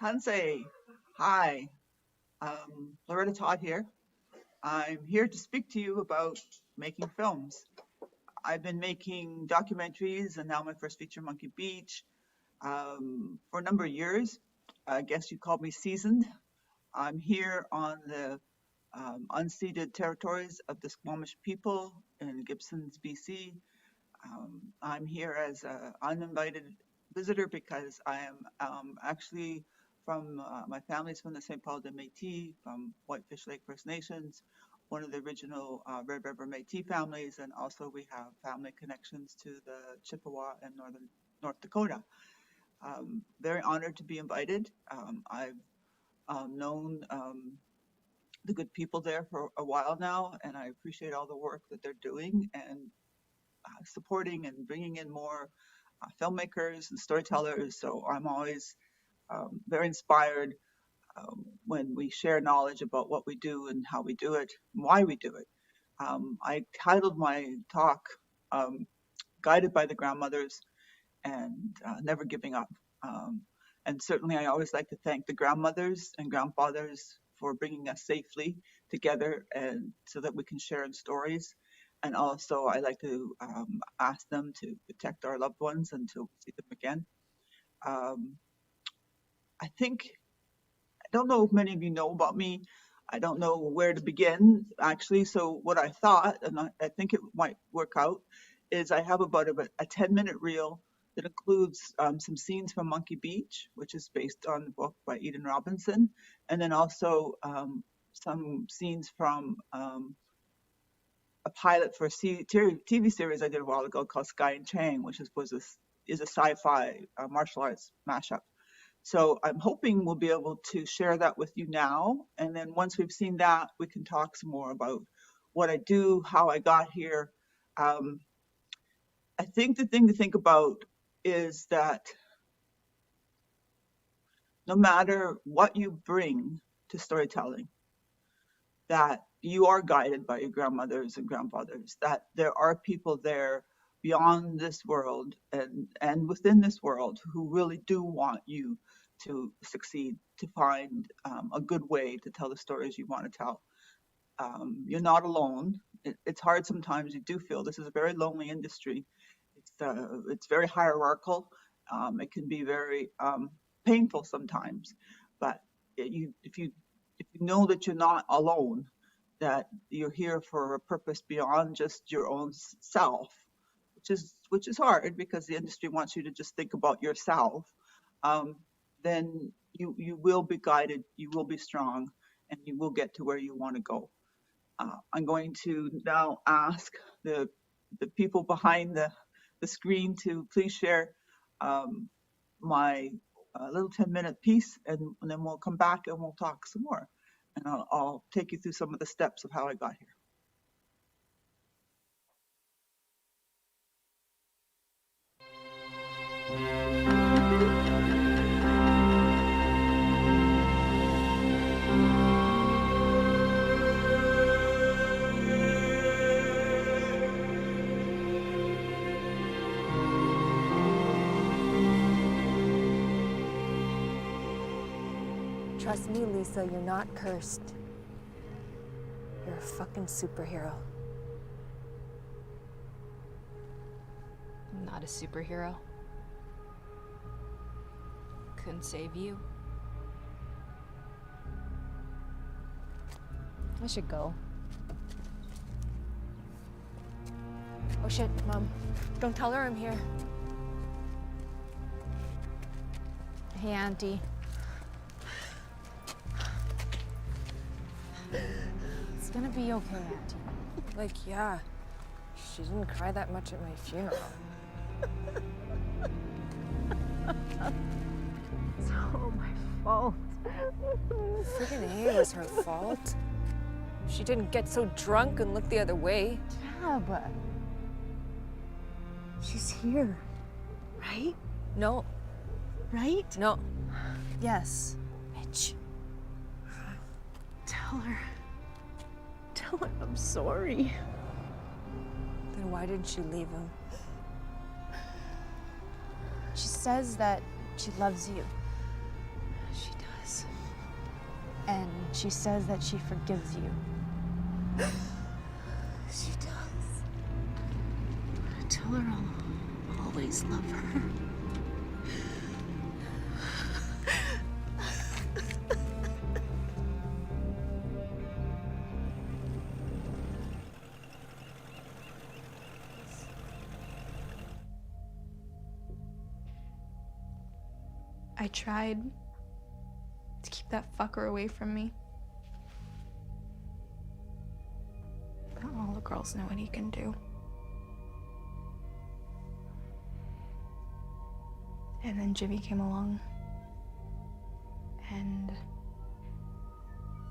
Tansei, hi. Loretta Todd here. I'm here to speak to you about making films. I've been making documentaries and now my first feature, Monkey Beach, for a number of years. I guess you'd call me seasoned. I'm here on the unceded territories of the Squamish people in Gibsons, BC. I'm here as an uninvited visitor because I am actually from my family's from the St. Paul de Métis, from Whitefish Lake First Nations, one of the original Red River Métis families, and also we have family connections to the Chippewa and northern North Dakota. Very honored to be invited. I've known the good people there for a while now, and I appreciate all the work that they're doing and supporting and bringing in more filmmakers and storytellers. So I'm always very inspired when we share knowledge about what we do and how we do it, and why we do it. I titled my talk Guided by the Grandmothers and Never Giving Up. And certainly I always like to thank the grandmothers and grandfathers for bringing us safely together and so that we can share in stories. And also I like to ask them to protect our loved ones until we see them again. I think, I don't know if many of you know about me. I don't know where to begin actually. So what I thought, and I think it might work out, is I have about a 10-minute reel that includes some scenes from Monkey Beach, which is based on the book by Eden Robinson, and then also some scenes from a pilot for a TV series I did a while ago called Sky and Chang, which is a sci-fi martial arts mashup. So I'm hoping we'll be able to share that with you now. And then once we've seen that, we can talk some more about what I do, how I got here. I think the thing to think about is that no matter what you bring to storytelling, that you are guided by your grandmothers and grandfathers, that there are people there beyond this world and within this world who really do want you to succeed, to find a good way to tell the stories you want to tell. You're not alone. It's hard sometimes. You do feel this is a very lonely industry. It's very hierarchical. It can be very painful sometimes, but if you know that you're not alone, that you're here for a purpose beyond just your own self, which is hard because the industry wants you to just think about yourself, then you will be guided, you will be strong, and you will get to where you want to go. I'm going to now ask the people behind the screen to please share my little 10-minute piece, and then we'll come back and we'll talk some more. And I'll take you through some of the steps of how I got here. Trust me, Lisa, you're not cursed. You're a fucking superhero. I'm not a superhero. Couldn't save you. I should go. Oh shit, Mom. Don't tell her I'm here. Hey, Auntie. It's gonna be okay, Auntie. Like, yeah. She didn't cry that much at my funeral. It's all my fault. Friggin' A, it was her fault. She didn't get so drunk and look the other way. Yeah, but she's here, right? No. Right? No. Yes. Bitch. Tell her I'm sorry. Then why didn't she leave him? She says that she loves you. She And she says that she forgives you. She does. Tell her I'll always love her. I tried to keep that fucker away from me. But all the girls know what he can do. And then Jimmy came along. And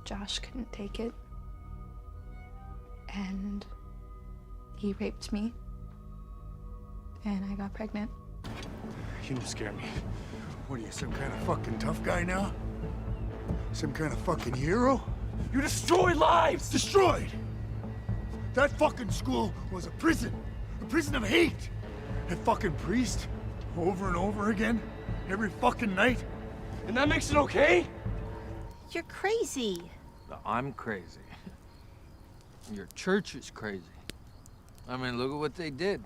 Josh couldn't take it. And he raped me. And I got pregnant. You don't scare me. What are you, some kind of fucking tough guy now? Some kind of fucking hero? You destroyed lives! Destroyed! That fucking school was a prison of hate. That fucking priest, over and over again, every fucking night. And that makes it okay? You're crazy. I'm crazy. Your church is crazy. I mean, look at what they did.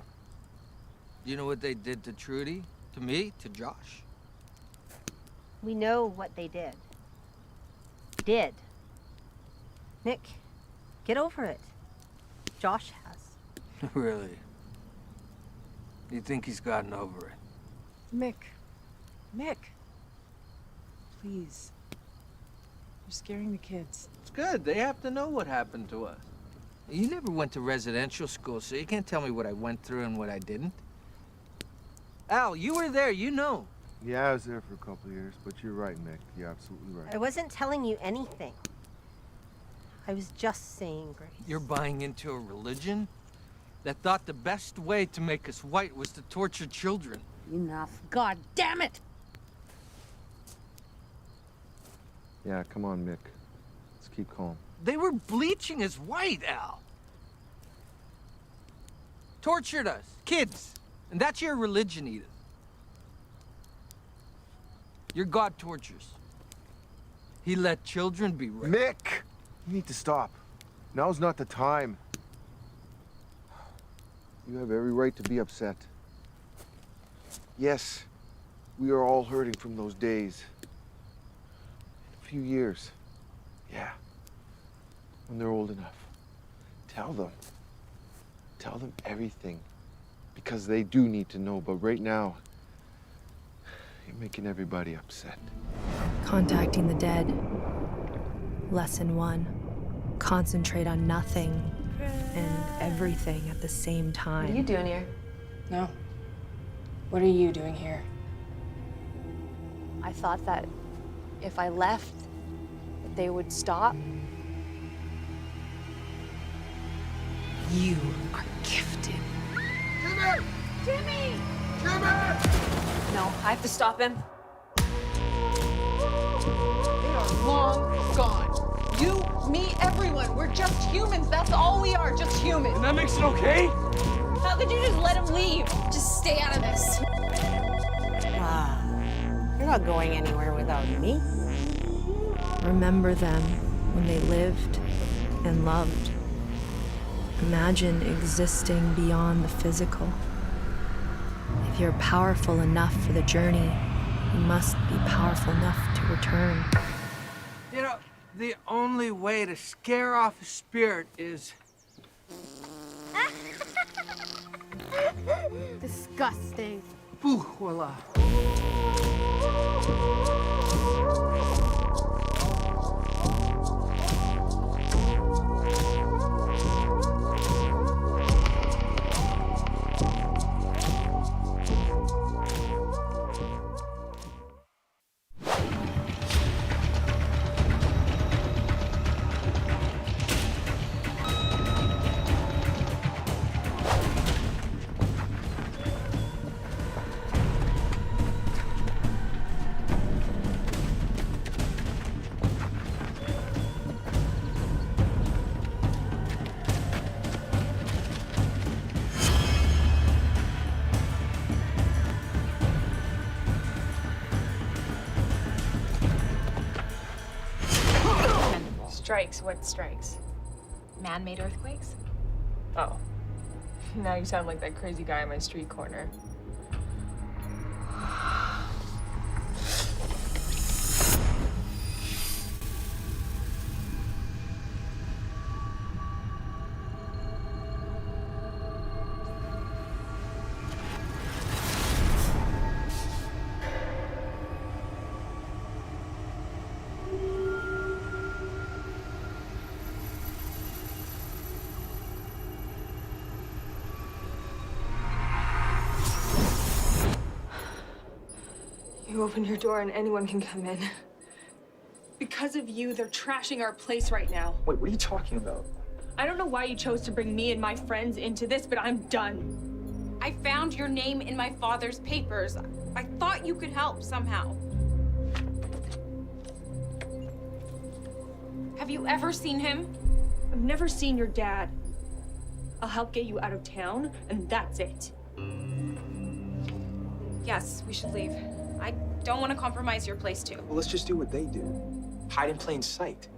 You know what they did to Trudy? To me? To Josh? We know what they did. Did. Nick, get over it. Josh has. Really? You think he's gotten over it? Mick. Please. You're scaring the kids. It's good. They have to know what happened to us. You never went to residential school, so you can't tell me what I went through and what I didn't. Al, you were there, you know. Yeah, I was there for a couple of years, but you're right, Mick. You're absolutely right. I wasn't telling you anything. I was just saying grace. You're buying into a religion that thought the best way to make us white was to torture children. Enough. God damn it! Yeah, come on, Mick. Let's keep calm. They were bleaching us white, Al. Tortured us, kids. And that's your religion, Edith. Your God tortures. He let children be raped. Mick! You need to stop. Now's not the time. You have every right to be upset. Yes, we are all hurting from those days. In a few years. Yeah. When they're old enough. Tell them. Tell them everything. Because they do need to know, but right now, you're making everybody upset. Contacting the dead. Lesson 1. Concentrate on nothing and everything at the same time. What are you doing here? No. What are you doing here? I thought that if I left, that they would stop. You are gifted. Jimmy! No, I have to stop him. They are long gone. You, me, everyone. We're just humans. That's all we are, just humans. And that makes it okay? How could you just let him leave? Just stay out of this. You're not going anywhere without me. Remember them when they lived and loved. Imagine existing beyond the physical. If you're powerful enough for the journey, you must be powerful enough to return. You know, the only way to scare off a spirit is... Disgusting. Pooh, voila. Strikes? What strikes? Man-made earthquakes? Oh. Now you sound like that crazy guy on my street corner. You open your door and anyone can come in. Because of you, they're trashing our place right now. Wait, what are you talking about? I don't know why you chose to bring me and my friends into this, but I'm done. I found your name in my father's papers. I thought you could help somehow. Have you ever seen him? I've never seen your dad. I'll help get you out of town, and that's it. Yes, we should leave. I don't want to compromise your place, too. Well, let's just do what they do. Hide in plain sight.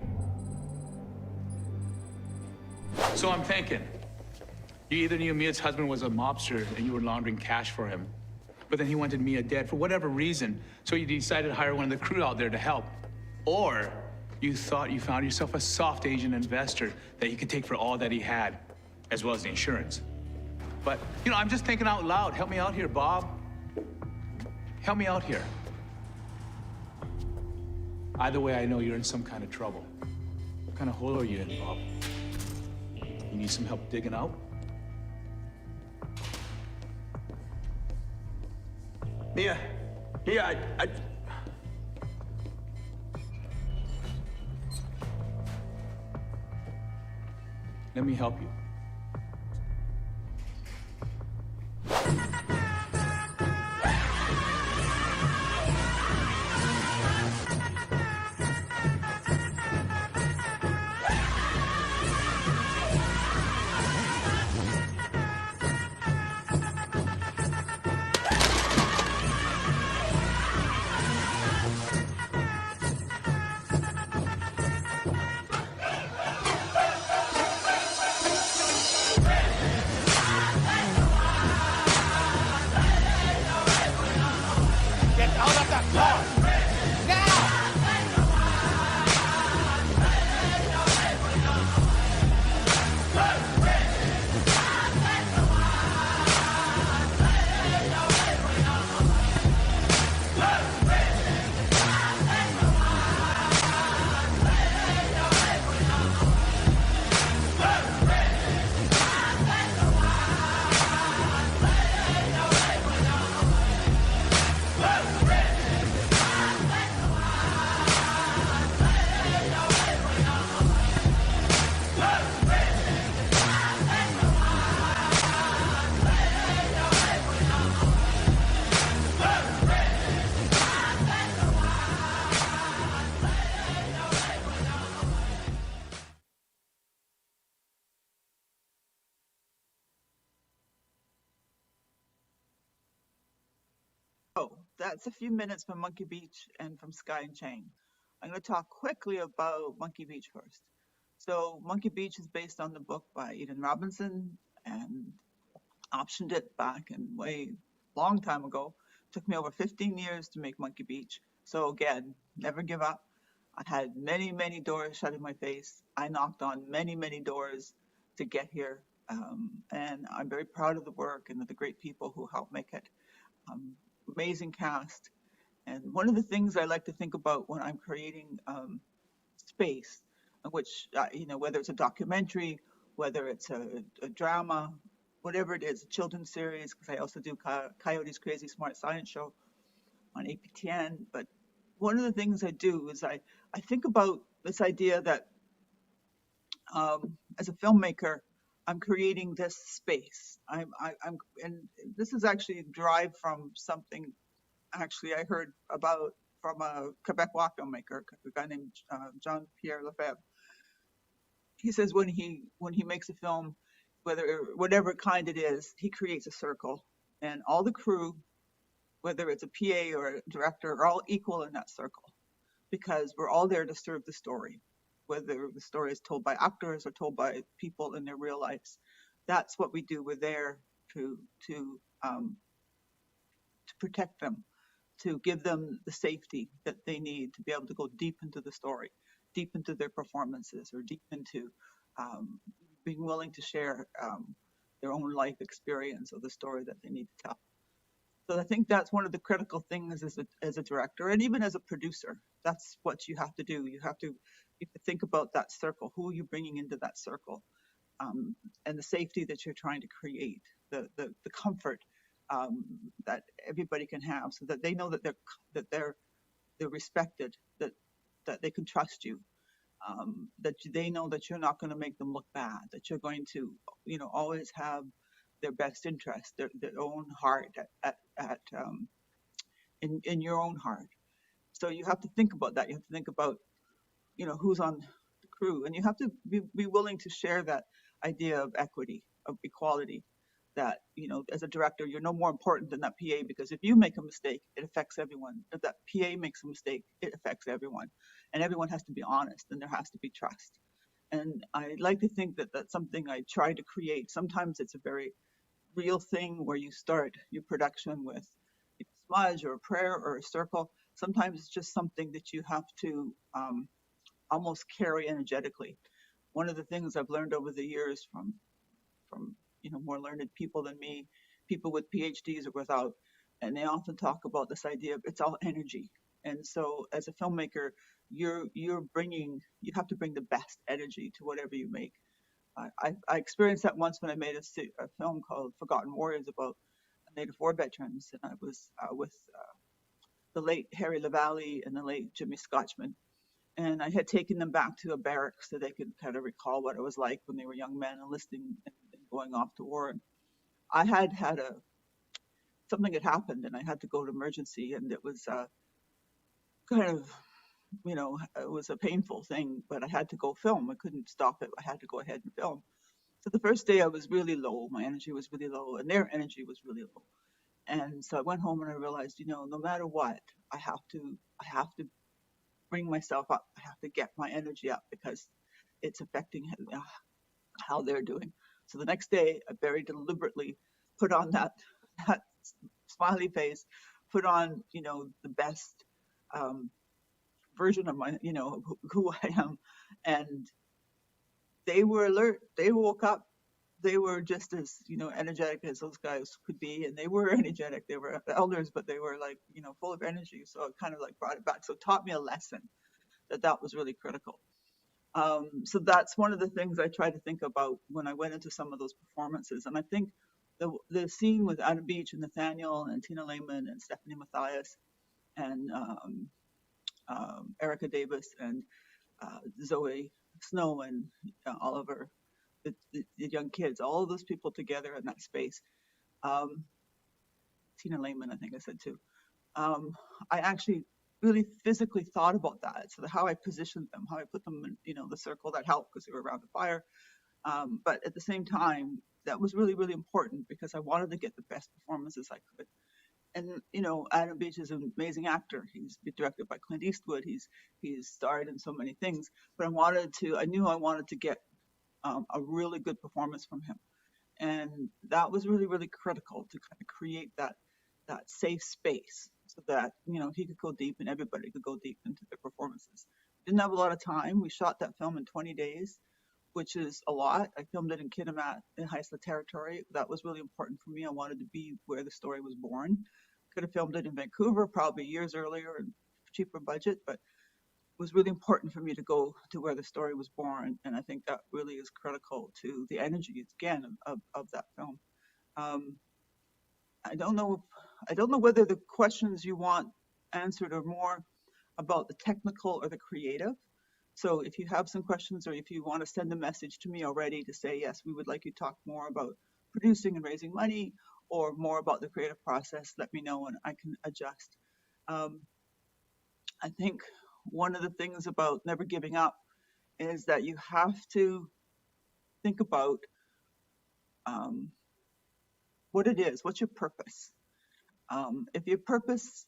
So I'm thinking, you either knew Mia's husband was a mobster and you were laundering cash for him, but then he wanted Mia dead for whatever reason, so you decided to hire one of the crew out there to help. Or you thought you found yourself a soft Asian investor that you could take for all that he had, as well as the insurance. But, you know, I'm just thinking out loud. Help me out here, Bob. Help me out here. Either way, I know you're in some kind of trouble. What kind of hole are you in, Bob? You need some help digging out? Mia, I... Let me help you. Oh, that's a few minutes from Monkey Beach and from Sky and Chain. I'm going to talk quickly about Monkey Beach first. So Monkey Beach is based on the book by Eden Robinson and optioned it back in way long time ago. Took me over 15 years to make Monkey Beach. So again, never give up. I had many, many doors shut in my face. I knocked on many, many doors to get here. And I'm very proud of the work and of the great people who helped make it. Amazing cast. And one of the things I like to think about when I'm creating space, which, whether it's a documentary, whether it's a drama, whatever it is, a children's series, because I also do Coyote's Crazy Smart Science Show on APTN. But one of the things I do is I think about this idea that as a filmmaker, I'm creating this space. And this is actually derived from something actually I heard about from a Quebecois filmmaker, a guy named Jean-Pierre Lefebvre. He says when he makes a film, whatever kind it is, he creates a circle, and all the crew, whether it's a PA or a director, are all equal in that circle because we're all there to serve the story. whether the story is told by actors or told by people in their real lives. That's what we do. We're there to um, to protect them, to give them the safety that they need to be able to go deep into the story, deep into their performances, or deep into um, being willing to share their own life experience of the story that they need to tell. So I think that's one of the critical things as a director and even as a producer. That's what you have to do. You have to think about that circle. Who are you bringing into that circle? And the safety that you're trying to create, the comfort um, that everybody can have, so that they know that they're respected, that they can trust you, that they know that you're not going to make them look bad, that you're going to always have their best interest, their own heart in your own heart. So you have to think about that. You have to think about who's on the crew, and you have to be willing to share that idea of equity, of equality, that as a director you're no more important than that PA, because if you make a mistake it affects everyone. If that PA makes a mistake it affects everyone, and everyone has to be honest, and there has to be trust. And I like to think that that's something I try to create. Sometimes it's a very real thing where you start your production with a smudge or a prayer or a circle. Sometimes it's just something that you have to almost carry energetically. One of the things I've learned over the years from more learned people than me, people with PhDs or without, and they often talk about this idea of it's all energy. And so as a filmmaker, you have to bring the best energy to whatever you make. I experienced that once when I made a film called Forgotten Warriors about Native War veterans, and I was with the late Harry LaValle and the late Jimmy Scotchman, and I had taken them back to a barracks so they could kind of recall what it was like when they were young men enlisting and going off to war. And I had something had happened, and I had to go to emergency, and it was kind of it was a painful thing, but I had to go film. I couldn't stop it. I had to go ahead and film. So the first day I was really low. My energy was really low, and their energy was really low. And so I went home and I realized, no matter what, I have to bring myself up. I have to get my energy up because it's affecting how they're doing. So the next day, I very deliberately put on that smiley face, put on the best version of my who I am, and they were alert. They woke up. They were just as energetic as those guys could be, and they were energetic. They were elders, but they were like full of energy. So it kind of like brought it back. So it taught me a lesson that was really critical. So that's one of the things I try to think about when I went into some of those performances. And I think the scene with Adam Beach and Nathaniel and Tina Lehman and Stephanie Mathias and Erica Davis and Zoe Snow and Oliver, the young kids, all of those people together in that space. Tina Lehman, I think I said too. I actually really physically thought about that. So how I positioned them, how I put them in, the circle, that helped because they were around the fire. But at the same time, that was really, really important because I wanted to get the best performances I could. And Adam Beach is an amazing actor. He's been directed by Clint Eastwood. He's starred in so many things. But I knew I wanted to get a really good performance from him. And that was really, really critical to kind of create that safe space so that, he could go deep and everybody could go deep into their performances. Didn't have a lot of time. We shot that film in 20 days, which is a lot. I filmed it in Kitimat in Haisla Territory. That was really important for me. I wanted to be where the story was born. Could have filmed it in Vancouver probably years earlier and cheaper budget, but it was really important for me to go to where the story was born. And I think that really is critical to the energy, again, of that film. I don't know whether the questions you want answered are more about the technical or the creative. So if you have some questions or if you want to send a message to me already to say, yes, we would like you to talk more about producing and raising money or more about the creative process, let me know and I can adjust. I think one of the things about never giving up is that you have to think about what it is, what's your purpose? If your purpose,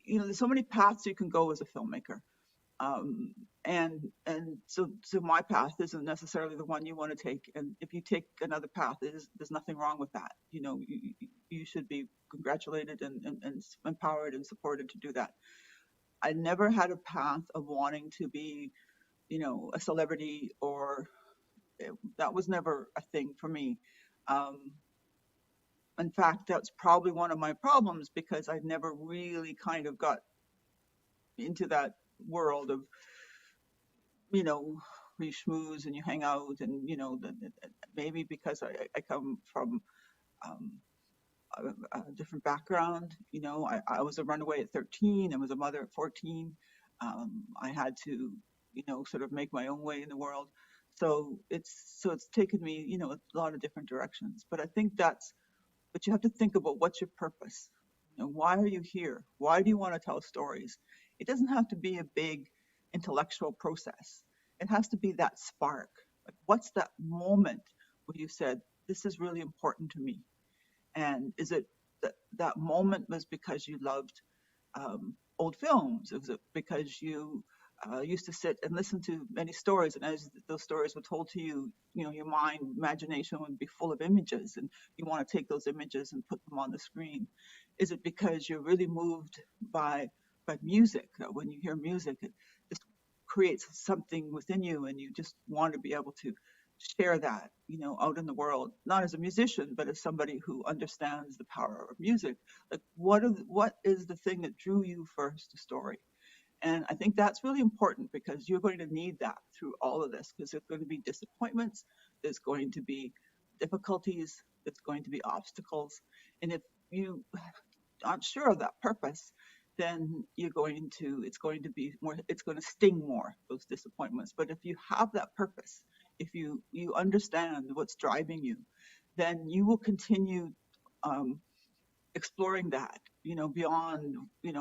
there's so many paths you can go as a filmmaker. Um, and so my path isn't necessarily the one you want to take. And if you take another path, there's nothing wrong with that. You should be congratulated and empowered and supported to do that. I never had a path of wanting to be, a celebrity, or that was never a thing for me. Um, in fact, that's probably one of my problems, because I never really kind of got into that world of, you know, where you schmooze and you hang out, and maybe because I come from um, a different background. I was a runaway at 13. I was a mother at 14. I had to, sort of make my own way in the world. So it's taken me, a lot of different directions. But I think but you have to think about, what's your purpose? Why are you here? Why do you want to tell stories? It doesn't have to be a big intellectual process. It has to be that spark. Like, what's that moment where you said, this is really important to me? And is it that moment was because you loved old films? Was it because you used to sit and listen to many stories, and as those stories were told to you, your imagination would be full of images, and you want to take those images and put them on the screen? Is it because you're really moved by music? When you hear music, it just creates something within you, and you just want to be able to share that, out in the world, not as a musician, but as somebody who understands the power of music. Like, what is the thing that drew you first to story? And I think that's really important, because you're going to need that through all of this, because there's going to be disappointments, there's going to be difficulties, there's going to be obstacles. And if you aren't sure of that purpose, then it's going to be more, it's going to sting more, those disappointments. But if you have that purpose, if you understand what's driving you, then you will continue um, exploring that, beyond,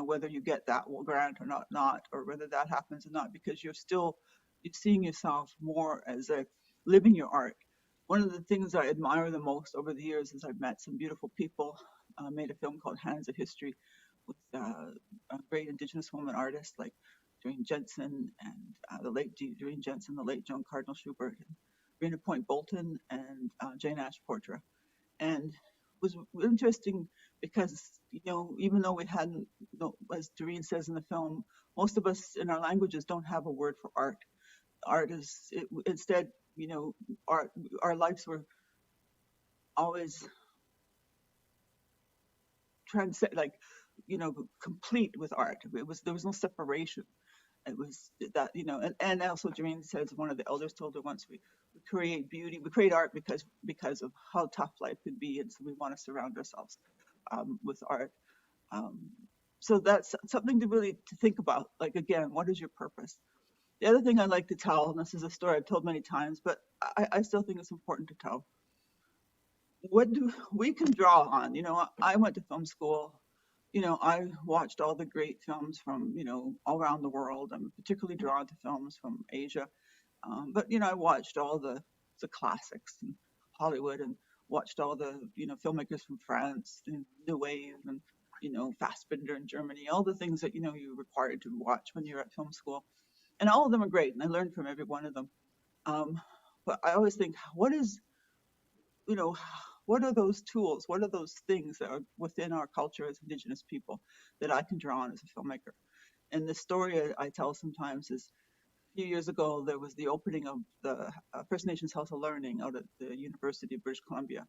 whether you get that grant or not, or whether that happens or not, because you're seeing yourself more as a living your art. One of the things I admire the most over the years is I've met some beautiful people. Made a film called Hands of History with a great Indigenous woman artist like Doreen Jensen, and the late Doreen Jensen, the late Joan Cardinal Schubert, and Rena Point Bolton, and Jane Ash Portra. And it was interesting because, even though we hadn't, as Doreen says in the film, most of us in our languages don't have a word for art. Art is, instead, our lives were always like, complete with art. There was no separation. It was that, and also Doreen says, one of the elders told her once, we create beauty, we create art because of how tough life could be, and so we want to surround ourselves with art. Um, so that's something to think about. Like, again, what is your purpose? The other thing I like to tell, and this is a story I've told many times, but I still think it's important to tell. What do we can draw on? I went to film school. I watched all the great films from, all around the world. I'm particularly drawn to films from Asia. But, I watched all the classics in Hollywood, and watched all the, filmmakers from France, and New Wave, and, Fassbinder in Germany, all the things that, you're required to watch when you're at film school. And all of them are great, and I learned from every one of them. But I always think, what are those tools? What are those things that are within our culture as Indigenous people that I can draw on as a filmmaker? And the story I tell sometimes is, a few years ago, there was the opening of the First Nations House of Learning out at the University of British Columbia.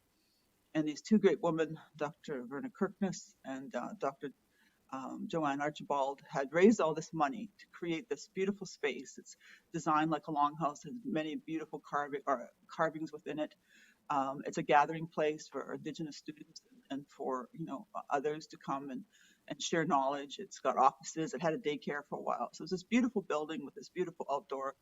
And these two great women, Dr. Verna Kirkness and Dr. Joanne Archibald, had raised all this money to create this beautiful space. It's designed like a longhouse, has many beautiful carvings within it. It's a gathering place for Indigenous students and for others to come and share knowledge. It's got offices. It had a daycare for a while. So it's this beautiful building with this beautiful outdoor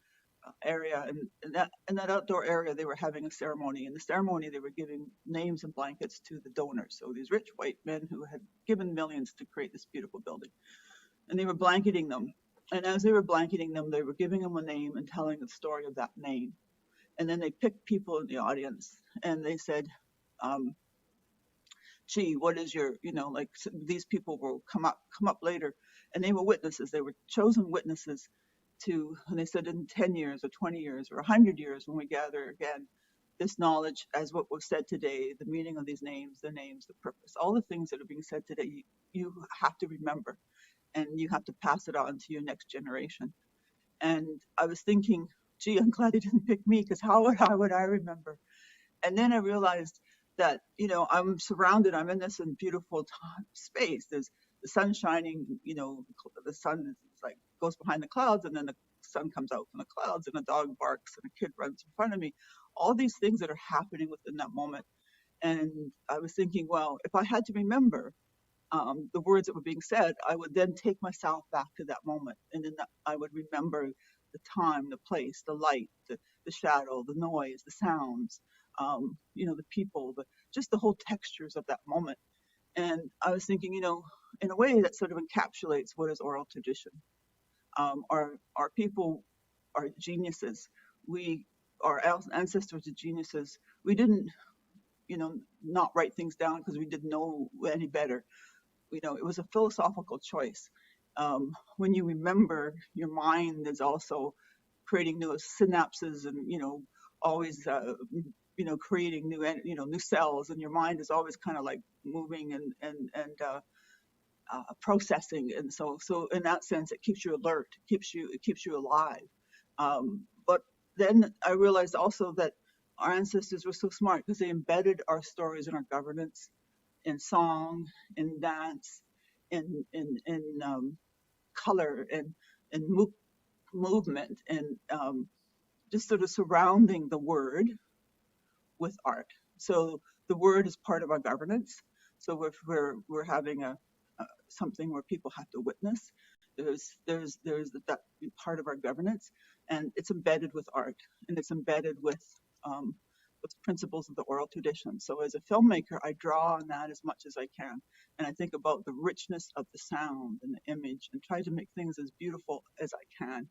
area. And in that outdoor area, they were having a ceremony. In the ceremony, they were giving names and blankets to the donors. So these rich white men who had given millions to create this beautiful building. And they were blanketing them. And as they were blanketing them, they were giving them a name and telling the story of that name. And then they picked people in the audience, and they said, gee, what is your, like, these people will come up later. And they were witnesses. They were chosen witnesses. and they said in 10 years or 20 years or 100 years when we gather again, this knowledge as what was said today, the meaning of these names, the purpose, all the things that are being said today, you have to remember and you have to pass it on to your next generation. And I was thinking, gee, I'm glad he didn't pick me, because how would I remember? And then I realized that, I'm surrounded, I'm in this beautiful space. There's the sun shining, the sun is like goes behind the clouds, and then the sun comes out from the clouds, and a dog barks, and a kid runs in front of me. All these things that are happening within that moment. And I was thinking, well, if I had to remember the words that were being said, I would then take myself back to that moment. And then I would remember the time, the place, the light, the shadow, the noise, the sounds, the people, just the whole textures of that moment. And I was thinking, in a way that sort of encapsulates what is oral tradition. Our people are geniuses. Our ancestors are geniuses. We didn't, not write things down because we didn't know any better. It was a philosophical choice. When you remember, your mind is also creating new synapses and, always, creating new cells, and your mind is always kind of like moving and processing. And so in that sense, it keeps you alert, it keeps you alive. But then I realized also that our ancestors were so smart because they embedded our stories in our governance, in song, in dance, in color, and movement, and just sort of surrounding the word with art. So the word is part of our governance. So if we're having something where people have to witness, there's that part of our governance, and it's embedded with art, and it's embedded with principles of the oral tradition. So as a filmmaker, I draw on that as much as I can, and I think about the richness of the sound and the image, and try to make things as beautiful as I can.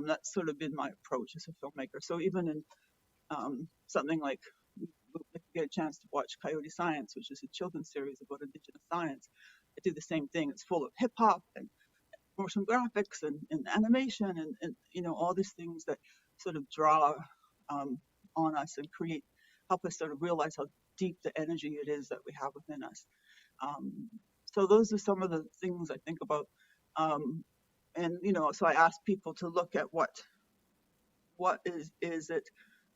That's sort of been my approach as a filmmaker. So even in something like, if you get a chance to watch Coyote Science, which is a children's series about Indigenous science, I do the same thing. It's full of hip hop and motion graphics and animation and all these things that sort of draw on us and help us sort of realize how deep the energy it is that we have within us. So those are some of the things I think about. And so I ask people to look at what is it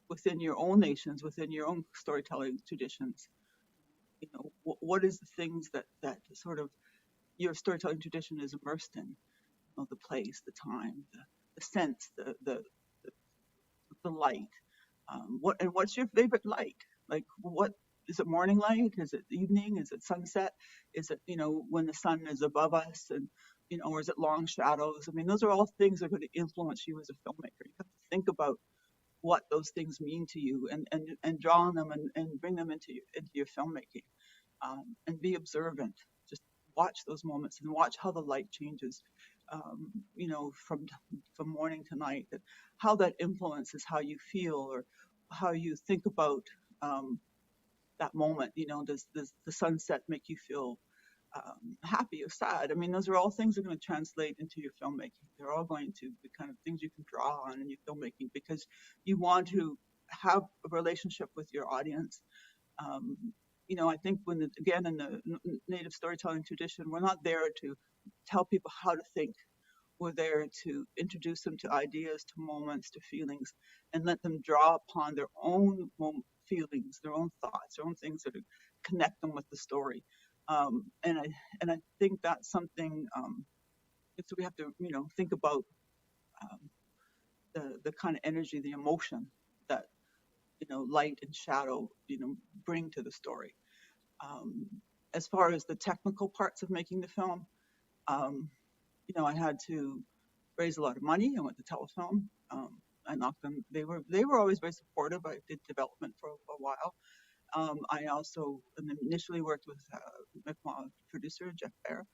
within your own nations, within your own storytelling traditions. What is the things that sort of your storytelling tradition is immersed in? The place, the time, the sense, the light. What's your favorite light? Like, what is it? Morning light? Is it evening? Is it sunset? Is it when the sun is above us, and or is it long shadows? I mean, those are all things that are going to influence you as a filmmaker. You have to think about what those things mean to you, and draw on them and bring them into your filmmaking, and be observant. Just watch those moments and watch how the light changes, from morning to night, and how that influences how you feel or how you think about that moment. Does the sunset make you feel happy or sad? I mean, those are all things that are going to translate into your filmmaking. They're all going to be kind of things you can draw on in your filmmaking, because you want to have a relationship with your audience. I think again, in the native storytelling tradition, we're not there to tell people how to think. We're there to introduce them to ideas, to moments, to feelings, and let them draw upon their own feelings, their own thoughts, their own things that connect them with the story. And I think that's something. So we have to think about the kind of energy, the emotion that light and shadow bring to the story. As far as the technical parts of making the film, I had to raise a lot of money. I went to Telefilm. I knocked them. They were always very supportive. I did development for a while. I also initially worked with my producer, Jeff Bear.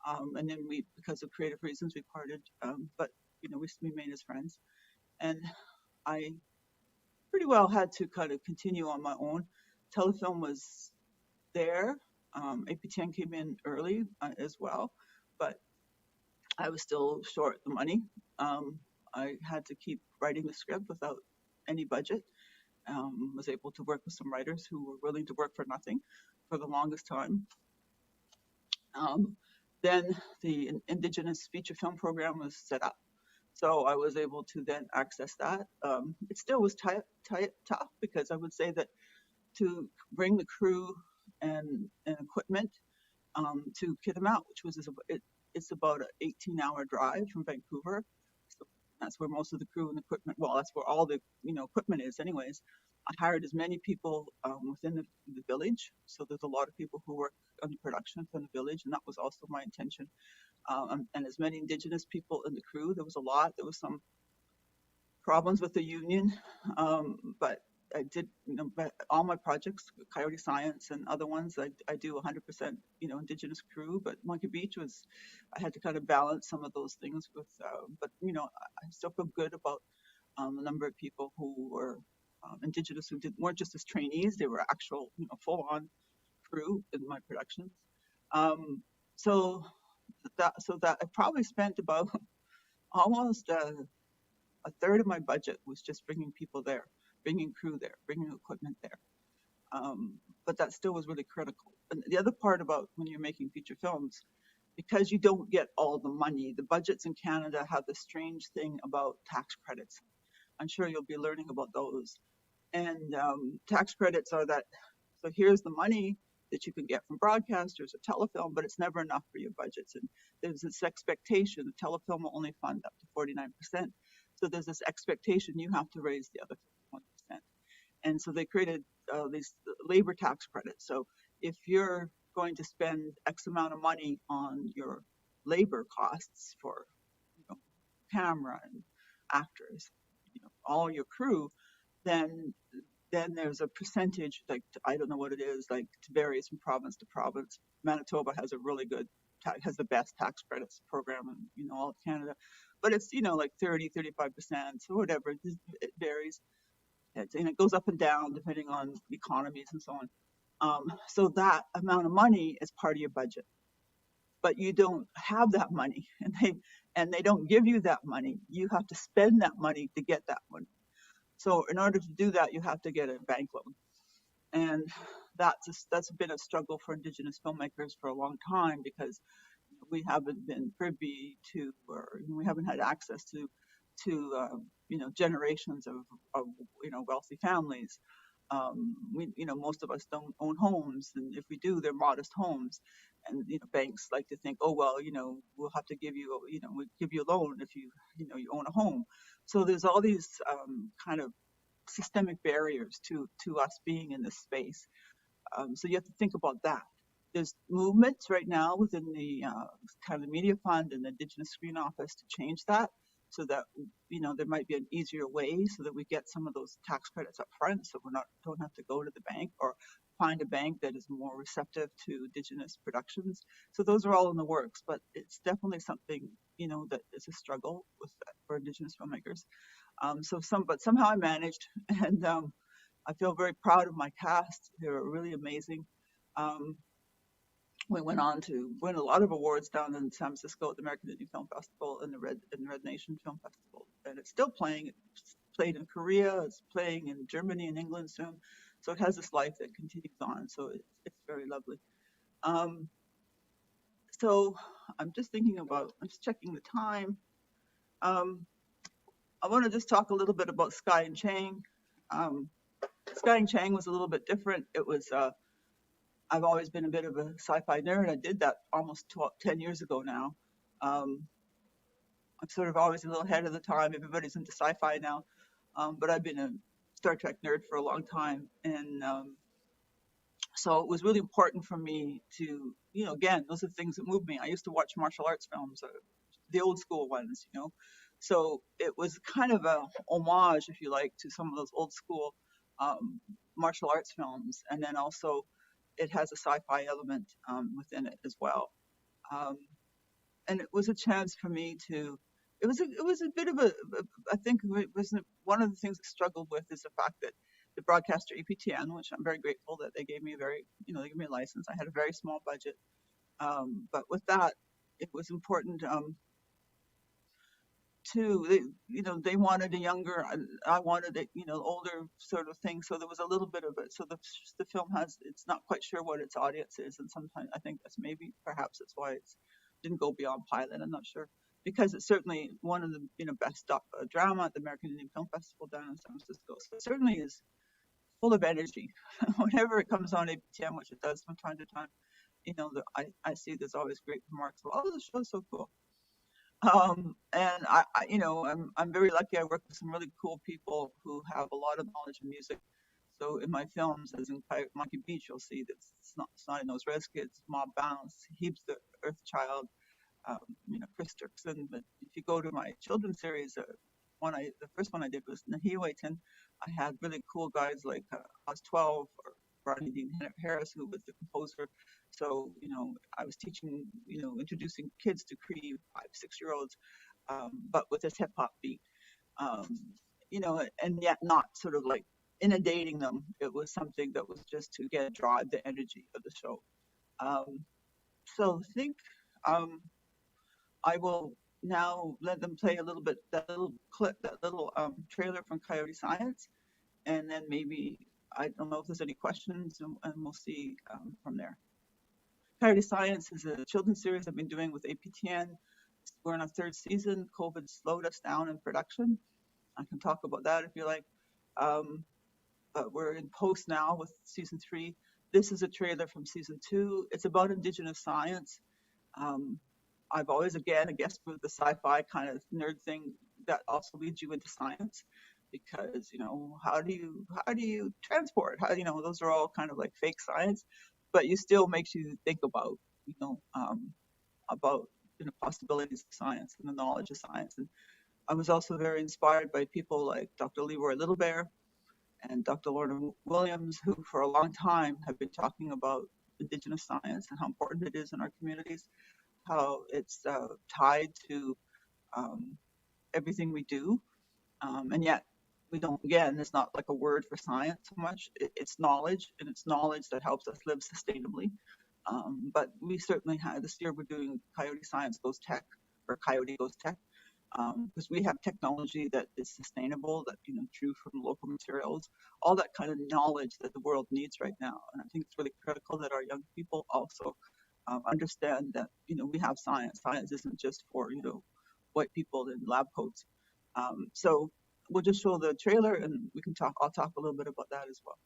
And then because of creative reasons, we parted. But we remained as friends. And I pretty well had to kind of continue on my own. Telefilm was there. APTN came in early as well, but I was still short the money. Um, I had to keep writing the script without any budget. Was able to work with some writers who were willing to work for nothing for the longest time. Um, then the Indigenous feature film program was set up. So I was able to then access that. It still was tough because I would say that to bring the crew and equipment to Kitimat, which was it's about an 18-hour drive from Vancouver. So that's where most of the crew and equipment. Well, that's where all the equipment is, anyways. I hired as many people within the village, so there's a lot of people who work on the production from the village, and that was also my intention. And as many Indigenous people in the crew, there was a lot. There was some problems with the union, but I did, but all my projects, Coyote Science and other ones, I do 100%, Indigenous crew. But Monkey Beach was, I had to kind of balance some of those things with, but I still feel good about the number of people who were Indigenous who weren't just as trainees; they were actual, full-on crew in my productions. Um, so that I probably spent about almost a third of my budget was just bringing people there, bringing crew there, bringing equipment there. But that still was really critical. And the other part about when you're making feature films, because you don't get all the money, the budgets in Canada have this strange thing about tax credits. I'm sure you'll be learning about those. And tax credits are that, so here's the money that you can get from broadcasters or telefilm, but it's never enough for your budgets. And there's this expectation that telefilm will only fund up to 49%. So there's this expectation you have to raise the other 51%. And so they created these labor tax credits. So if you're going to spend X amount of money on your labor costs for, camera and actors, all your crew, then there's a percentage, like, I don't know what it is, like, it varies from province to province. Manitoba has a really good, has the best tax credits program in, all of Canada. But it's, like 30, 35%, or whatever, it varies. And it goes up and down depending on economies and so on. So that amount of money is part of your budget. But you don't have that money, and they don't give you that money. You have to spend that money to get that money. So in order to do that, you have to get a bank loan. And that's been a struggle for Indigenous filmmakers for a long time, because we haven't been privy to, or we haven't had access to generations of wealthy families. Most of us don't own homes, and if we do, they're modest homes. And banks like to think, oh well, we'll have to give you, we give you a loan if you own a home. So there's all these kind of systemic barriers to us being in this space. So you have to think about that. There's movements right now within the kind of media fund and the Indigenous Screen Office to change that, so that there might be an easier way so that we get some of those tax credits up front, so don't have to go to the bank, or find a bank that is more receptive to Indigenous productions. So those are all in the works, but it's definitely something that is a struggle for Indigenous filmmakers. But somehow I managed, and I feel very proud of my cast. They were really amazing. We went on to win a lot of awards down in San Francisco at the American Indie Film Festival and the Red Nation Film Festival, and it's still playing. It's played in Korea. It's playing in Germany and England soon. So it has this life that continues on. So it's very lovely. So I'm just thinking about. I'm just checking the time. I want to just talk a little bit about Sky and Chang. Sky and Chang was a little bit different. It was. I've always been a bit of a sci-fi nerd. I did that almost 10 years ago now. I'm sort of always a little ahead of the time. Everybody's into sci-fi now. But I've been a Star Trek nerd for a long time. And so it was really important for me to, again, those are things that moved me. I used to watch martial arts films, the old school ones, So it was kind of a homage, if you like, to some of those old school martial arts films. And then also, it has a sci-fi element within it as well, and it was a chance for me to. It was a bit of a. I think it was one of the things I struggled with is the fact that the broadcaster EPTN, which I'm very grateful that they gave me they gave me a license. I had a very small budget, but with that, it was important. too. They wanted a younger, I wanted a, older sort of thing. So there was a little bit of it. So the film it's not quite sure what its audience is. And sometimes I think perhaps that's why it didn't go beyond pilot. I'm not sure. Because it's certainly one of the, best drama at the American Indian Film Festival down in San Francisco. So it certainly is full of energy. Whenever it comes on APTN, which it does from time to time, I see there's always great remarks. Well, oh, the show's so cool. And I'm very lucky. I work with some really cool people who have a lot of knowledge of music. So in my films, as in Monkey Beach, you'll see that it's not in those Res Kids, Mob Bounce, Heaps the Earth Child, Chris Dirksen. But if you go to my children's series, the first one I did was Nahiwaitan. I had really cool guys like Oz 12 or Rodney Dean Harris, who was the composer. So, I was teaching, introducing kids to Cree 5, 6-year-olds, but with this hip hop beat, and yet not sort of like inundating them. It was something that was just to drive the energy of the show. So I think I will now let them play a little bit, that little clip, that little trailer from Coyote Science, and then maybe, I don't know if there's any questions, and we'll see from there. Coyote Science is a children's series I've been doing with APTN. We're in our 3rd season. COVID slowed us down in production. I can talk about that if you like. But we're in post now with season 3. This is a trailer from season 2. It's about Indigenous science. I've always, again, I guess with the sci-fi kind of nerd thing, that also leads you into science, because how do you transport? Those are all kind of like fake science, but you still makes you think about possibilities of science and the knowledge of science. And I was also very inspired by people like Dr. Leroy Littlebear and Dr. Lorna Williams, who for a long time have been talking about Indigenous science and how important it is in our communities, how it's tied to everything we do, and yet we don't, again, it's not like a word for science so much. It's knowledge, and it's knowledge that helps us live sustainably. But we certainly had, this year we're doing Coyote Science Goes Tech, or Coyote Goes Tech, because we have technology that is sustainable, that drew from local materials, all that kind of knowledge that the world needs right now. And I think it's really critical that our young people also understand that we have science. Science isn't just for white people in lab coats. So we'll just show the trailer, and we can talk. I'll talk a little bit about that as well.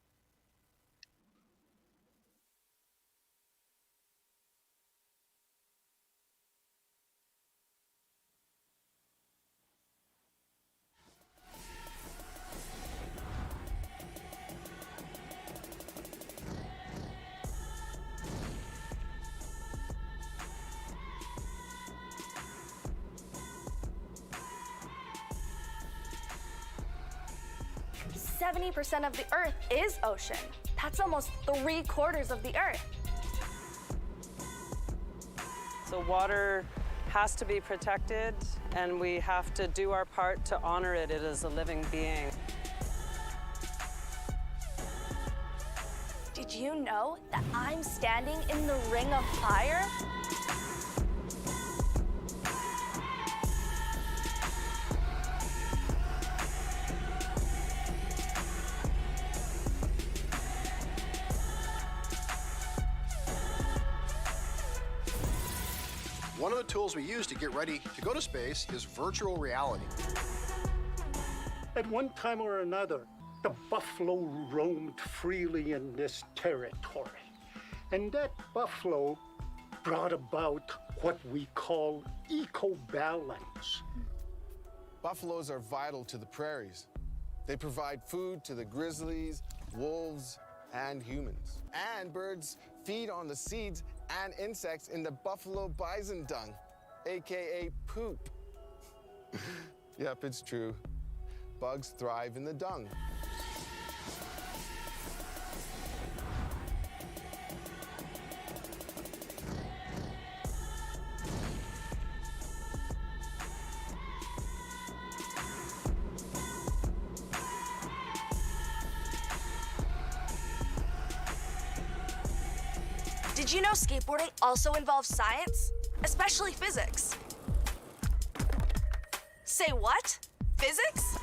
% of the Earth is ocean. That's almost 3/4 of the Earth. So water has to be protected, and we have to do our part to honor it. It is a living being. Did you know that I'm standing in the ring of fire? One of the tools we use to get ready to go to space is virtual reality. At one time or another, the buffalo roamed freely in this territory. And that buffalo brought about what we call eco-balance. Buffaloes are vital to the prairies. They provide food to the grizzlies, wolves, and humans. And birds feed on the seeds and insects in the buffalo bison dung, AKA poop. Yep, it's true. Bugs thrive in the dung. Did you know skateboarding also involves science, especially physics? Say what? Physics?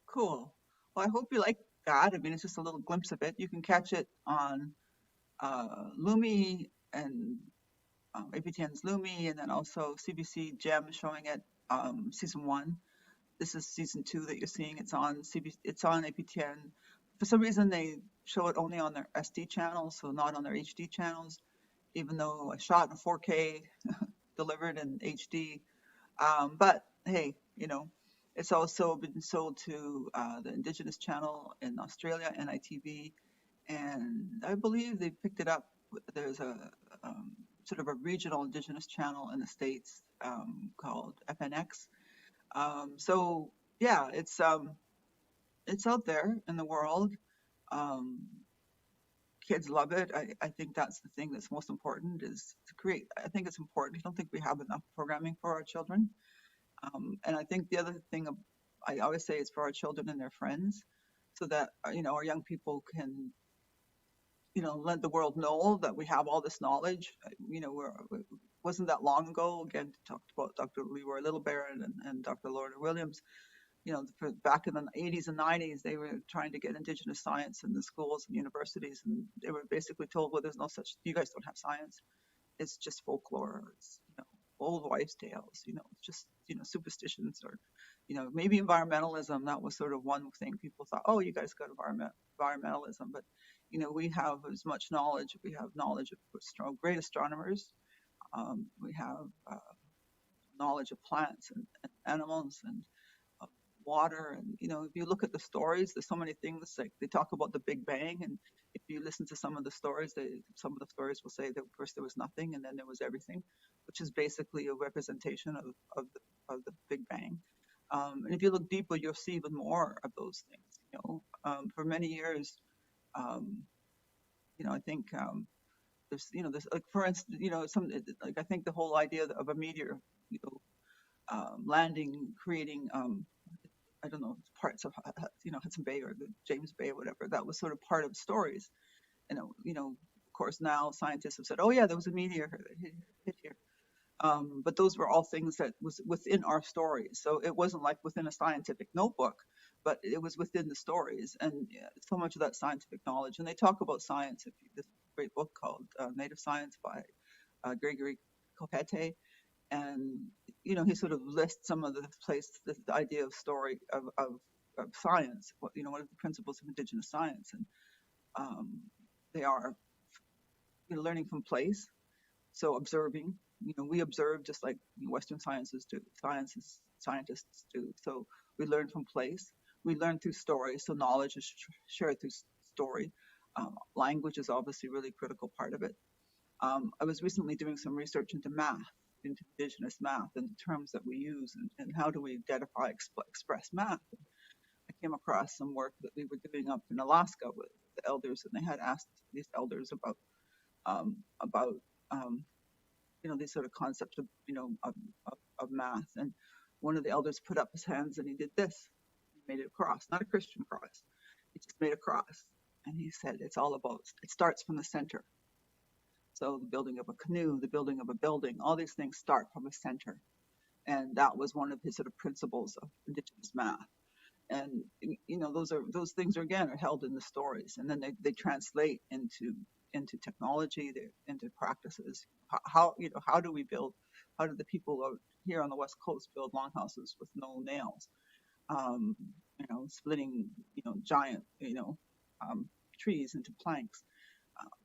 Cool. Well, I hope you like that. I mean, it's just a little glimpse of it. You can catch it on Lumi and APTN's Lumi, and then also CBC Gem showing it season 1. This is season 2 that you're seeing. It's on CBC. It's on APTN. For some reason, they show it only on their SD channels, so not on their HD channels. Even though I shot in 4K, delivered in HD. But hey, it's also been sold to the Indigenous channel in Australia, NITV, and I believe they picked it up. There's a sort of a regional Indigenous channel in the States called FNX. So yeah, it's out there in the world. Kids love it. I think that's the thing that's most important is to create. I think it's important. I don't think we have enough programming for our children. And I think the other thing I always say is for our children and their friends, so that our young people can let the world know that we have all this knowledge. It wasn't that long ago. Again, talked about Dr. Leroy Littlebaron and Dr. Loretta Williams. Back in the 80s and 90s, they were trying to get Indigenous science in the schools and universities, and they were basically told, well, there's no such, you guys don't have science. It's just folklore. It's, old wives' tales, it's just, superstitions, or, maybe environmentalism. That was sort of one thing people thought, oh, you guys got environmentalism. But, we have as much knowledge. We have knowledge of great astronomers. We have knowledge of plants and animals and water. And, if you look at the stories, there's so many things. Like they talk about the Big Bang, and if you listen to some of the stories, some of the stories will say that first there was nothing and then there was everything, which is basically a representation of the Big Bang. And if you look deeper, you'll see even more of those things. For many years, I think there's like, for instance, like I think the whole idea of a meteor, landing, creating I don't know, parts of Hudson Bay or the James Bay or whatever. That was sort of part of stories. And of course now scientists have said, oh yeah, there was a meteor that hit here. But those were all things that was within our stories. So it wasn't like within a scientific notebook, but it was within the stories. And so much of that scientific knowledge. And they talk about science. This great book called Native Science by Gregory Copete. And he sort of lists some of the idea of story of science. What are the principles of Indigenous science? And they are learning from place, so observing. We observe just like Western scientists do. So we learn from place. We learn through story. So knowledge is shared through story. Language is obviously a really critical part of it. I was recently doing some research into math, into Indigenous math, and the terms that we use, and how do we identify, express math. I came across some work that we were doing up in Alaska with the elders, and they had asked these elders about these sort of concepts of math. And one of the elders put up his hands and he did this. He made it a cross, not a Christian cross. He just made a cross, and he said it starts from the center. So the building of a canoe, the building of a building, all these things start from a center. And that was one of his sort of principles of Indigenous math. And, those things are held in the stories, and then they translate into technology, into practices. How do we build? How do the people out here on the West Coast build longhouses with no nails? Splitting, giant, trees into planks.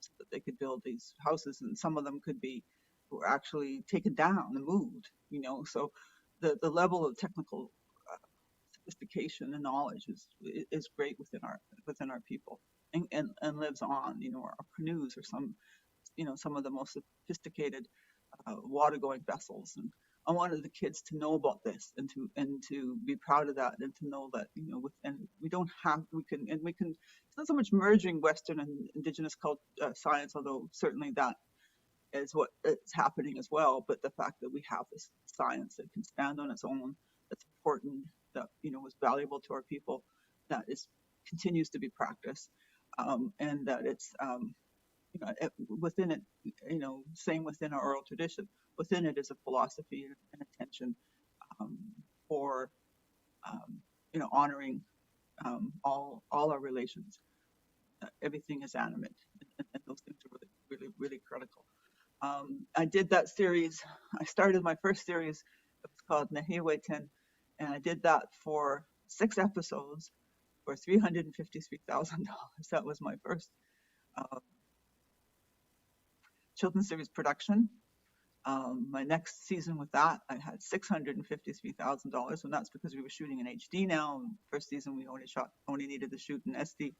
So that they could build these houses, and some of them were actually taken down and moved. So the level of technical sophistication and knowledge is great within our people, and lives on. Our canoes are some of the most sophisticated water-going vessels, and I wanted the kids to know about this and to be proud of that, and to know that, you know, and we don't have, we can, it's not so much merging Western and Indigenous science, although certainly that is what is happening as well. But the fact that we have this science that can stand on its own, that's important, that, you know, was valuable to our people, that is continues to be practiced, and that it's you know, within it, you know, same within our oral tradition, within it is a philosophy and attention for you know, honoring all our relations. Everything is animate, and those things are really critical. I did that series. I started my first series. It was called Nahiwetin, and I did that for 6 episodes for $353,000. That was my first children's series production. My next season with that, I had $653,000, and that's because we were shooting in HD now. First season, we only needed to shoot in SD.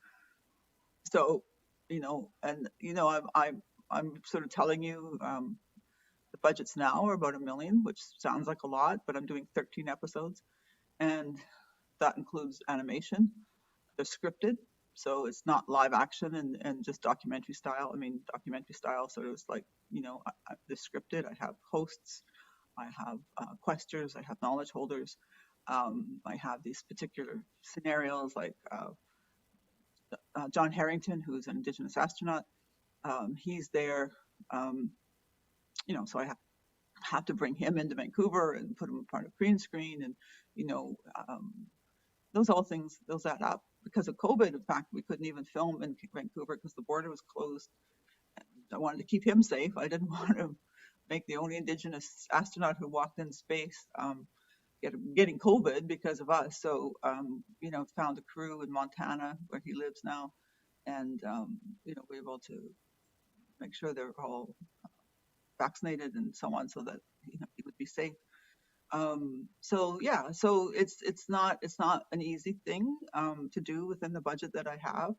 So, you know, and you know, I'm sort of telling you, the budgets now are about $1 million, which sounds like a lot, but I'm doing 13 episodes, and that includes animation. They're scripted, so it's not live action and just documentary style. I mean, documentary style, so it was like, you know, they're scripted. I have hosts, I have questers, I have knowledge holders. I have these particular scenarios, like John Harrington, who's an Indigenous astronaut. He's there, you know, so I have to bring him into Vancouver and put him in front of green screen, and you know, those add up. Because of COVID, in fact, we couldn't even film in Vancouver because the border was closed. I wanted to keep him safe. I didn't want to make the only Indigenous astronaut who walked in space getting COVID because of us. So, you know, found a crew in Montana where he lives now, and you know, we're able to make sure they're all vaccinated and so on, so that, you know, he would be safe. So yeah, so it's not an easy thing to do within the budget that I have.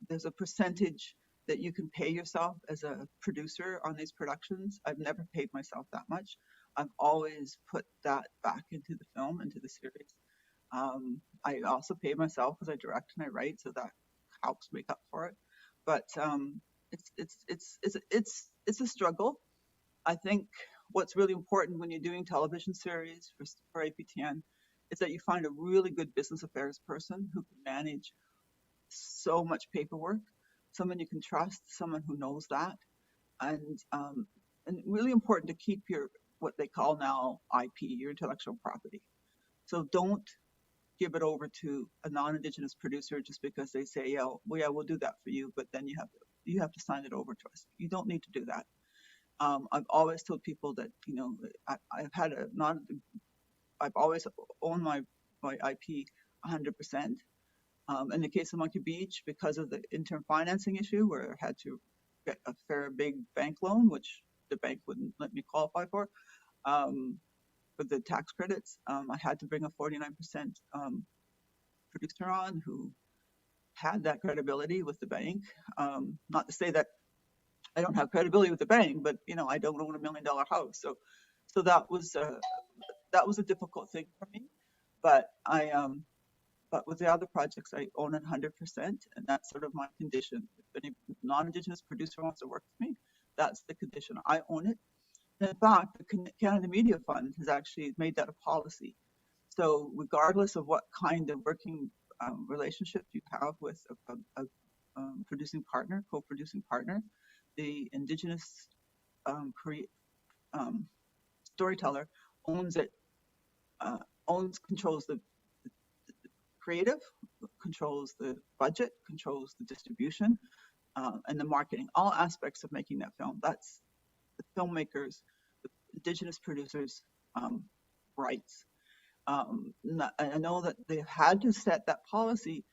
There's a percentage that you can pay yourself as a producer on these productions. I've never paid myself that much. I've always put that back into the film, into the series. I also pay myself because I direct and I write, so that helps make up for it. But it's a struggle. I think what's really important when you're doing television series for APTN is that you find a really good business affairs person who can manage so much paperwork, someone you can trust, someone who knows that, and really important to keep your, what they call now, IP, your intellectual property. So don't give it over to a non-Indigenous producer just because they say, yeah, we'll do that for you, but then you have to sign it over to us. You don't need to do that. I've always told people that, you know, I've always owned my IP 100%. In the case of Monkey Beach, because of the interim financing issue where I had to get a fair big bank loan, which the bank wouldn't let me qualify for the tax credits, I had to bring a 49% producer on who had that credibility with the bank. Not to say that I don't have credibility with the bank, but you know, I don't own $1 million house, so that was a difficult thing for me. But but with the other projects, I own it 100%, and that's sort of my condition. If any non-Indigenous producer wants to work with me, that's the condition. I own it. And in fact, the Canada Media Fund has actually made that a policy. So regardless of what kind of working relationship you have with a producing partner, co-producing partner, the Indigenous storyteller owns it, controls the creative, controls the budget, controls the distribution, and the marketing, all aspects of making that film. That's the filmmakers, the Indigenous producers' rights. I know that they had to set that policy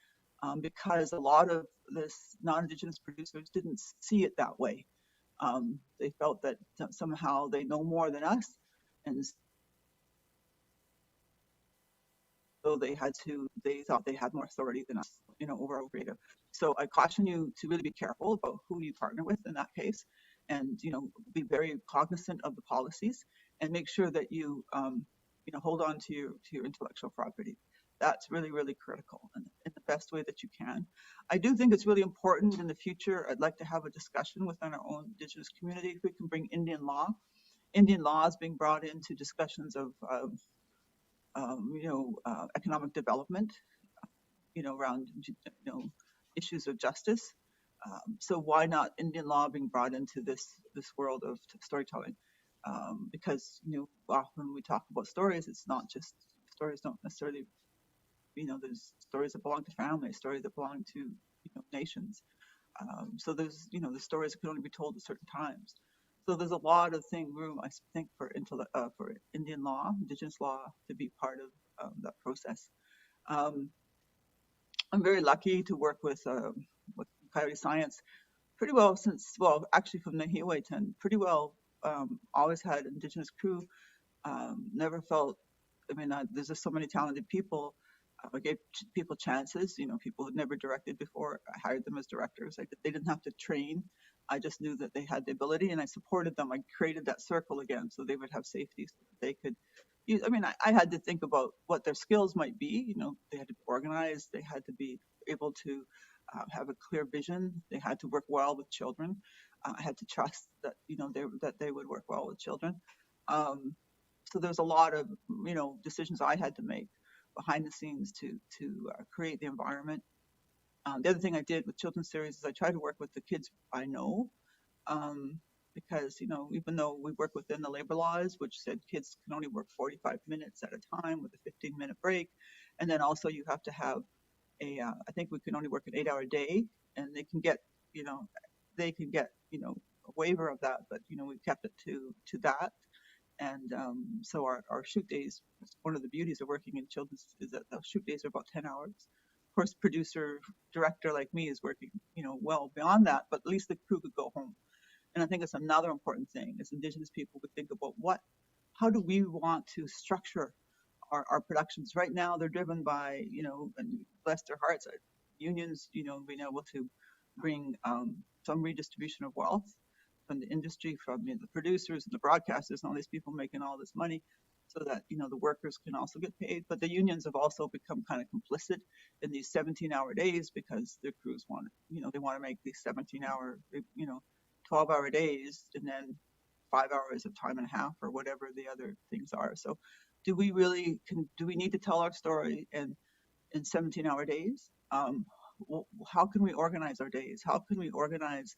because a lot of this non-Indigenous producers didn't see it that way. They felt that somehow they know more than us, and so they thought they had more authority than us, you know, over our creative. So I caution you to really be careful about who you partner with in that case, and, you know, be very cognizant of the policies and make sure that you hold on to your intellectual property. That's really, really critical in the best way that you can. I do think it's really important in the future. I'd like to have a discussion within our own Indigenous community if we can bring Indian law. Indian law is being brought into discussions of economic development, around issues of justice. So why not Indian law being brought into this world of storytelling? Because often we talk about stories, it's not just stories. Don't necessarily, there's stories that belong to families, stories that belong to nations. So there's the stories that can only be told at certain times. So there's a lot of room, I think, for Indian law, Indigenous law, to be part of that process. I'm very lucky to work with Coyote Science pretty well actually from Nahiwaitan, pretty well. Always had Indigenous crew. Never felt. There's just so many talented people. I gave people chances. People who'd never directed before. I hired them as directors. They didn't have to train. I just knew that they had the ability, and I supported them. I created that circle again, so they would have safety, so that they could. I had to think about what their skills might be. They had to be organized. They had to be able to have a clear vision. They had to work well with children. I had to trust that that they would work well with children. So there's a lot of decisions I had to make behind the scenes to create the environment. The other thing I did with children's series is I try to work with the kids I know, because even though we work within the labor laws, which said kids can only work 45 minutes at a time with a 15-minute break, and then also you have to have I think we can only work an 8-hour day, and they can get a waiver of that, but we kept it to that. And so our shoot days, one of the beauties of working in children's is that the shoot days are about 10 hours. Of course, producer, director like me is working, well beyond that, but at least the crew could go home. And I think it's another important thing as Indigenous people would think about how do we want to structure our productions. Right now, they're driven by, and bless their hearts, unions, being able to bring some redistribution of wealth from the industry, from the producers and the broadcasters and all these people making all this money, so that the workers can also get paid. But the unions have also become kind of complicit in these 17-hour days because their crews want they want to make these 17-hour 12-hour days, and then 5 hours of time and a half or whatever the other things are. So do we need to tell our story in 17-hour days? How can we organize our days? How can we organize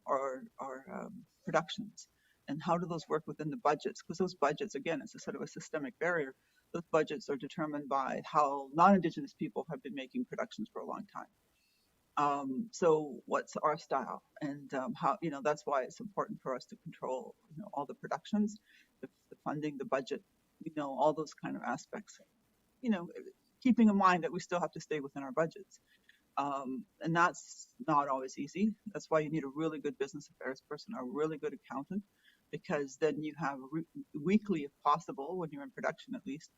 our productions? And how do those work within the budgets? Because those budgets, again, it's a sort of a systemic barrier. Those budgets are determined by how non-Indigenous people have been making productions for a long time. So what's our style, and how that's why it's important for us to control all the productions, the funding, the budget, all those kind of aspects. Keeping in mind that we still have to stay within our budgets, and that's not always easy. That's why you need a really good business affairs person, a really good accountant, because then you have weekly, if possible, when you're in production at least,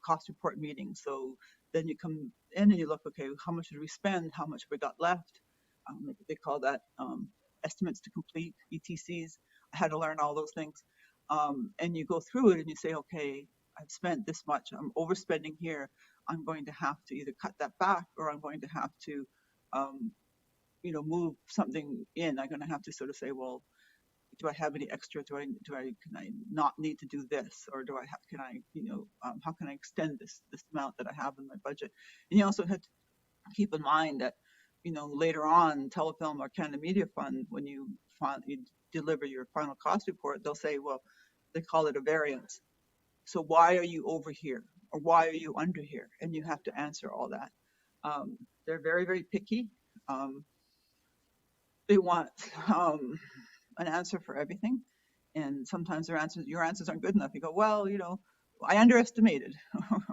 cost report meetings. So then you come in and you look, okay, how much did we spend? How much have we got left? They call that estimates to complete, ETCs. I had to learn all those things. And you go through it and you say, okay, I've spent this much. I'm overspending here. I'm going to have to either cut that back, or I'm going to have to, move something in. I'm going to have to sort of say, well, do I have any extra? Can I not need to do this, or how can I extend this amount that I have in my budget? And you also have to keep in mind that, later on, Telefilm or Canada Media Fund, when you deliver your final cost report, they'll say, well, they call it a variance. So why are you over here, or why are you under here? And you have to answer all that. They're very, very picky. They want an answer for everything, and sometimes your answers aren't good enough. You go, well, I underestimated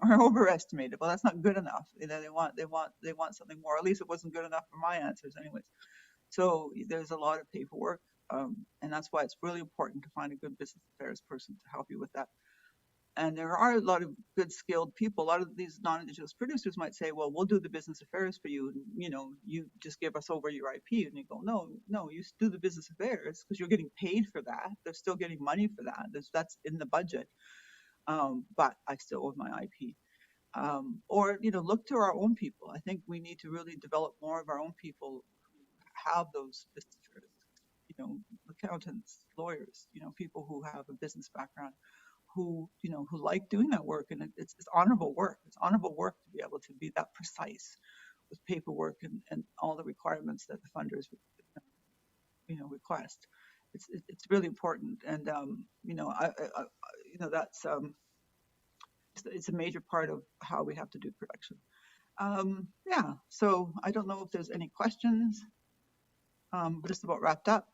or overestimated. Well, that's not good enough. They want something more. At least it wasn't good enough for my answers, anyways. So there's a lot of paperwork, and that's why it's really important to find a good business affairs person to help you with that. And there are a lot of good skilled people. A lot of these non-Indigenous producers might say, well, we'll do the business affairs for you. And, you know, you just give us over your IP. And you go, no, you do the business affairs because you're getting paid for that. They're still getting money for that. That's in the budget. But I still own my IP. Or, you know, look to our own people. I think we need to really develop more of our own people who have those business affairs, you know, accountants, lawyers, you know, people who have a business background, who, you know, who like doing that work. And it's honorable work. It's honorable work to be able to be that precise with paperwork and all the requirements that the funders, you know, request. It's really important. And, you know, you know, that's, it's a major part of how we have to do production. Yeah, so I don't know if there's any questions. We're just about wrapped up.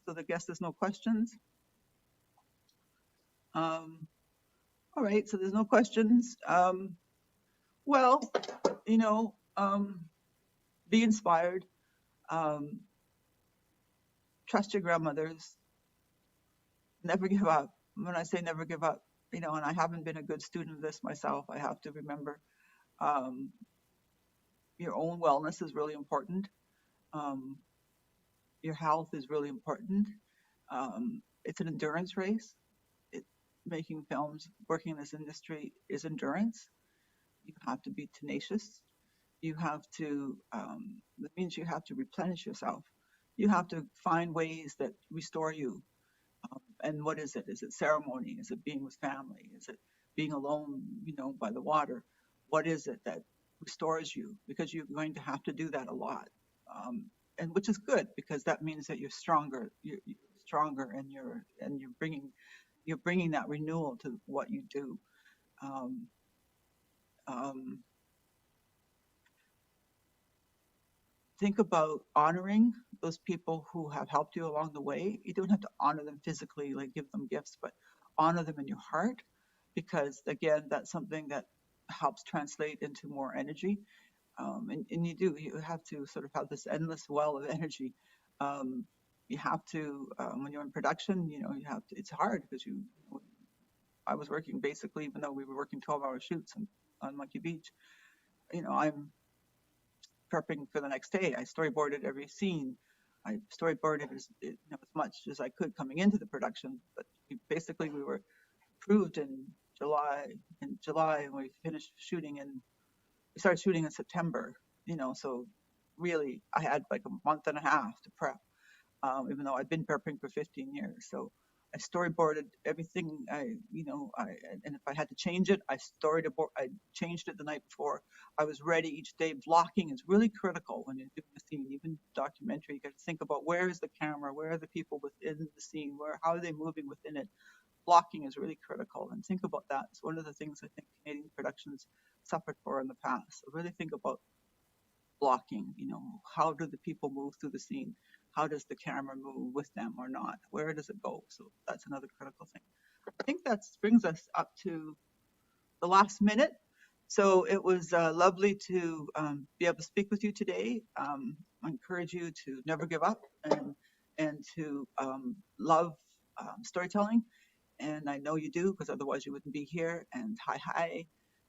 So I guess there's no questions. All right, so there's no questions. Well, you know, be inspired. Trust your grandmothers. Never give up. When I say never give up, you know, and I haven't been a good student of this myself, I have to remember your own wellness is really important. Your health is really important. It's an endurance race. Making films, working in this industry is endurance. You have to be tenacious. You have to, that means you have to replenish yourself. You have to find ways that restore you. And what is it? Is it ceremony? Is it being with family? Is it being alone, you know, by the water? What is it that restores you? Because you're going to have to do that a lot. And which is good, because that means that you're stronger. You're stronger, and you're bringing that renewal to what you do. Think about honoring those people who have helped you along the way. You don't have to honor them physically, like give them gifts, but honor them in your heart, because again, that's something that helps translate into more energy. And you have to sort of have this endless well of energy. You have to, when you're in production, you know, you have to, it's hard because I was working basically, even though we were working 12-hour shoots on Monkey Beach, you know, I'm prepping for the next day. I storyboarded every scene. I storyboarded as much as I could coming into the production, but basically we were approved in July, and we finished shooting we started shooting in September, you know, so really I had like a month and a half to prep, even though I'd been prepping for 15 years. So I storyboarded everything. And if I had to change it, I changed it the night before. I was ready each day. Blocking is really critical when you're doing a scene, even documentary. You got to think about, where is the camera? Where are the people within the scene? How are they moving within it? Blocking is really critical, and think about that. It's one of the things I think Canadian productions suffered for in the past. So really think about blocking. You know, how do the people move through the scene? How does the camera move with them or not? Where does it go? So that's another critical thing. I think that brings us up to the last minute. So it was lovely to be able to speak with you today. I encourage you to never give up and to love storytelling. And I know you do, because otherwise you wouldn't be here. And hi.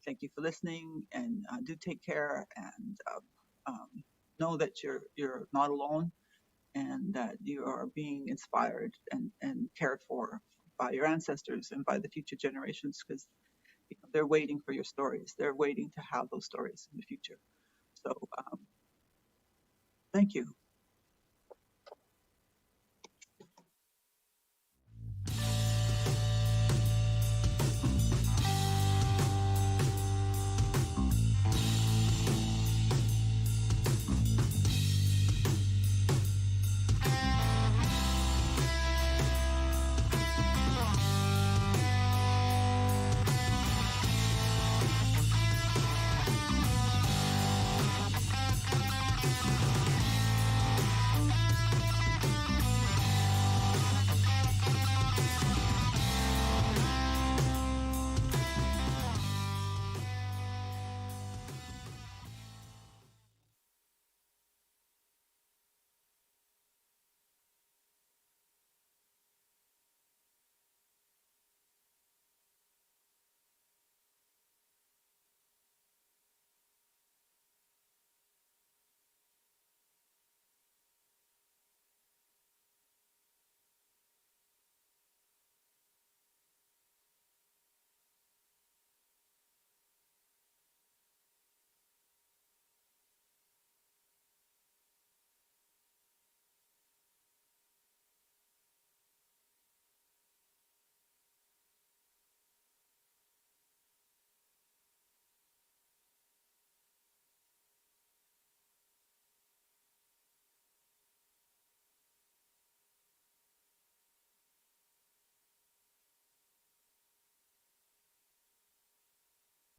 Thank you for listening, and do take care, and know that you're not alone, and that you are being inspired and cared for by your ancestors and by the future generations, because they're waiting for your stories. They're waiting to have those stories in the future. So thank you.